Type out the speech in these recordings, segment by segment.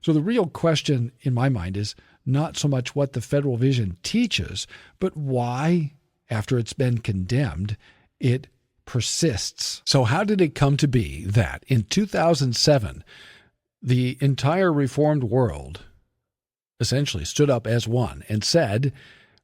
So the real question in my mind is not so much what the federal vision teaches, but why, after it's been condemned, it persists. So how did it come to be that in 2007, the entire Reformed world essentially stood up as one and said,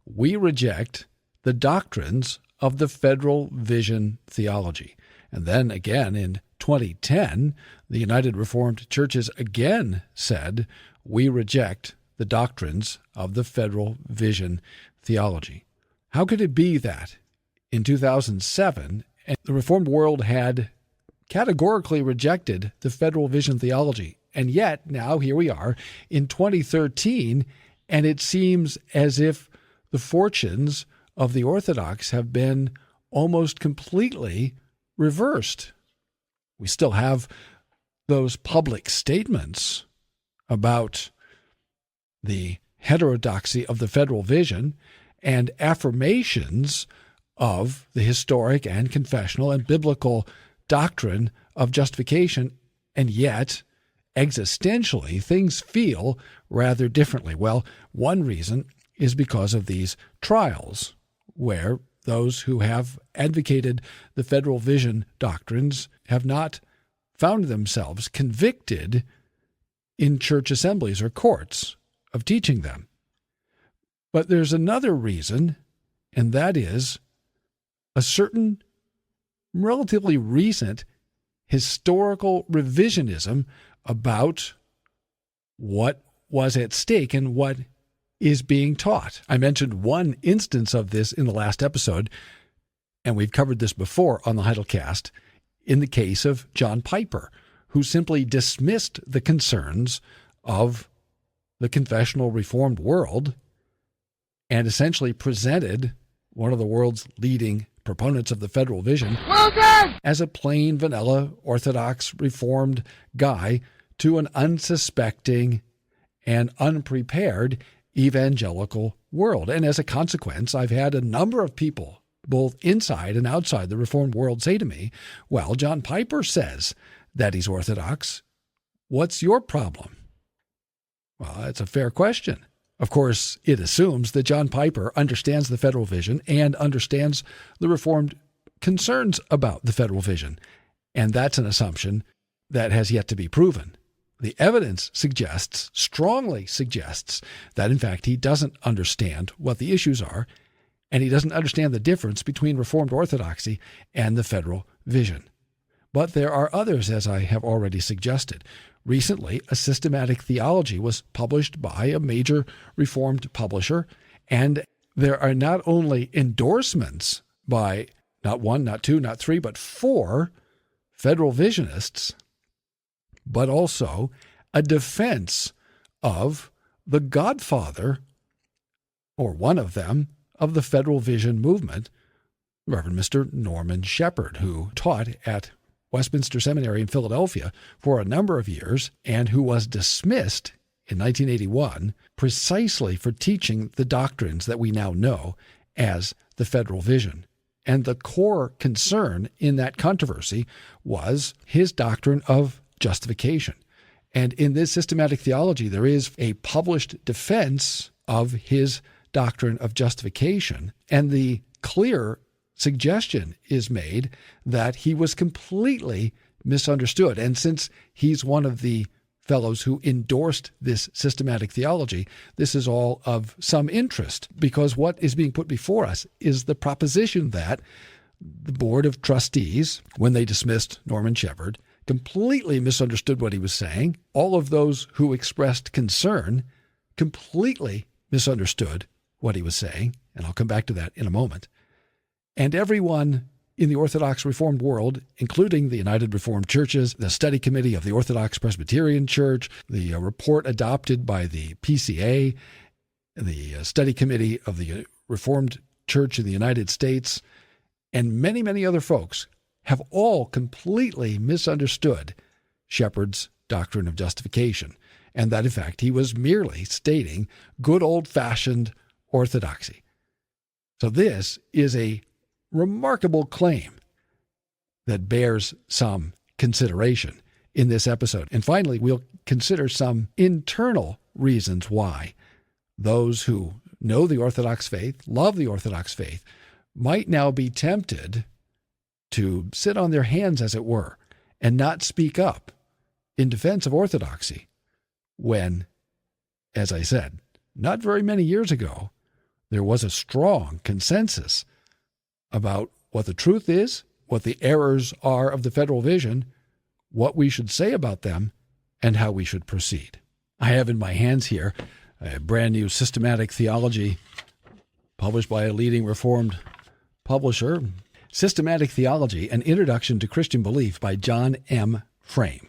we reject the doctrines of the federal vision theology? And then again in 2010, the United Reformed Churches again said, we reject the doctrines of the federal vision theology. How could it be that in 2007, the Reformed world had categorically rejected the federal vision theology, and yet now here we are in 2013, and it seems as if the fortunes of the Orthodox have been almost completely reversed? We still have those public statements about the heterodoxy of the federal vision and affirmations of the historic and confessional and biblical doctrine of justification, and yet existentially things feel rather differently. Well, one reason is because of these trials where those who have advocated the federal vision doctrines have not found themselves convicted in church assemblies or courts of teaching them. But there's another reason, and that is a certain relatively recent historical revisionism about what was at stake and what is being taught. I mentioned one instance of this in the last episode, and we've covered this before on the Heidelcast, in the case of John Piper, who simply dismissed the concerns of the confessional Reformed world and essentially presented one of the world's leading proponents of the federal vision as a plain vanilla Orthodox Reformed guy to an unsuspecting and unprepared evangelical world. And as a consequence, I've had a number of people, both inside and outside the Reformed world, say to me, well, John Piper says that he's Orthodox. What's your problem? Well, that's a fair question. Of course, it assumes that John Piper understands the federal vision and understands the Reformed concerns about the federal vision. And that's an assumption that has yet to be proven. The evidence strongly suggests that, in fact, he doesn't understand what the issues are, and he doesn't understand the difference between Reformed Orthodoxy and the federal vision. But there are others, as I have already suggested. Recently, a systematic theology was published by a major Reformed publisher, and there are not only endorsements by not one, not two, not three, but four federal visionists, but also a defense of the godfather, or one of them, of the federal vision movement, Reverend Mr. Norman Shepherd, who taught at Westminster Seminary in Philadelphia for a number of years and who was dismissed in 1981 precisely for teaching the doctrines that we now know as the federal vision. And the core concern in that controversy was his doctrine of justification. And in this systematic theology, there is a published defense of his doctrine of justification, and the clear suggestion is made that he was completely misunderstood. And since he's one of the fellows who endorsed this systematic theology, this is all of some interest, because what is being put before us is the proposition that the Board of Trustees, when they dismissed Norman Shepherd, completely misunderstood what he was saying. All of those who expressed concern completely misunderstood what he was saying, and I'll come back to that in a moment. And everyone in the Orthodox Reformed world, including the United Reformed Churches, the Study Committee of the Orthodox Presbyterian Church, the report adopted by the PCA, the Study Committee of the Reformed Church in the United States, and many, many other folks have all completely misunderstood Shepherd's doctrine of justification, and that, in fact, he was merely stating good old-fashioned orthodoxy. So this is a remarkable claim that bears some consideration in this episode. And finally, we'll consider some internal reasons why those who know the Orthodox faith, love the Orthodox faith, might now be tempted to sit on their hands, as it were, and not speak up in defense of orthodoxy when, as I said, not very many years ago, there was a strong consensus about what the truth is, what the errors are of the federal vision, what we should say about them, and how we should proceed. I have in my hands here a brand new systematic theology published by a leading Reformed publisher, Systematic Theology, An Introduction to Christian Belief by John M. Frame.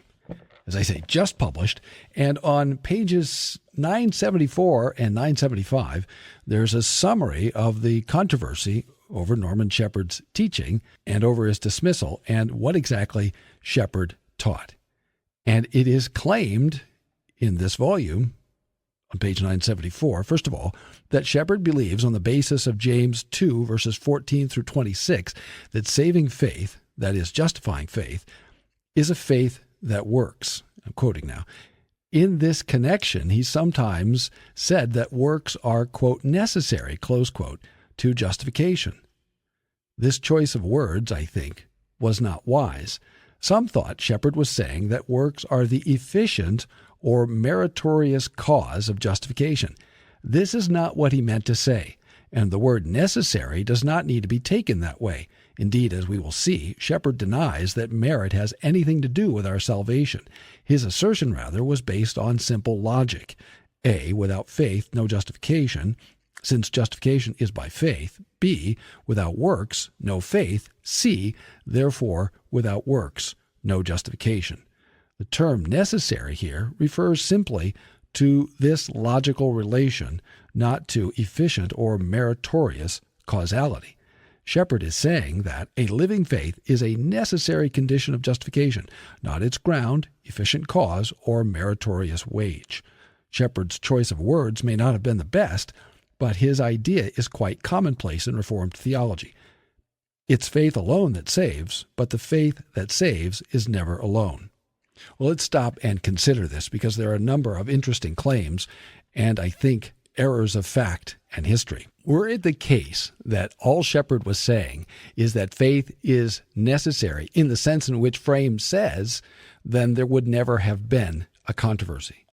As I say, just published. And on pages 974 and 975, there's a summary of the controversy over Norman Shepherd's teaching and over his dismissal and what exactly Shepherd taught. And it is claimed in this volume, on page 974, first of all, that Shepherd believes on the basis of James 2, verses 14 through 26, that saving faith, that is, justifying faith, is a faith that works. I'm quoting now. In this connection, he sometimes said that works are, quote, necessary, close quote, to justification. This choice of words, I think, was not wise. Some thought Shepherd was saying that works are the efficient or meritorious cause of justification. This is not what he meant to say, and the word necessary does not need to be taken that way. Indeed, as we will see, Shepherd denies that merit has anything to do with our salvation. His assertion, rather, was based on simple logic. A, without faith, no justification, since justification is by faith. B, without works, no faith. C, therefore, without works, no justification. The term necessary here refers simply to this logical relation, not to efficient or meritorious causality. Shepherd is saying that a living faith is a necessary condition of justification, not its ground, efficient cause, or meritorious wage. Shepherd's choice of words may not have been the best, but his idea is quite commonplace in Reformed theology. It's faith alone that saves, but the faith that saves is never alone. Well, let's stop and consider this because there are a number of interesting claims and, I think, errors of fact and history. Were it the case that all Shepherd was saying is that faith is necessary in the sense in which Frame says, then there would never have been a controversy.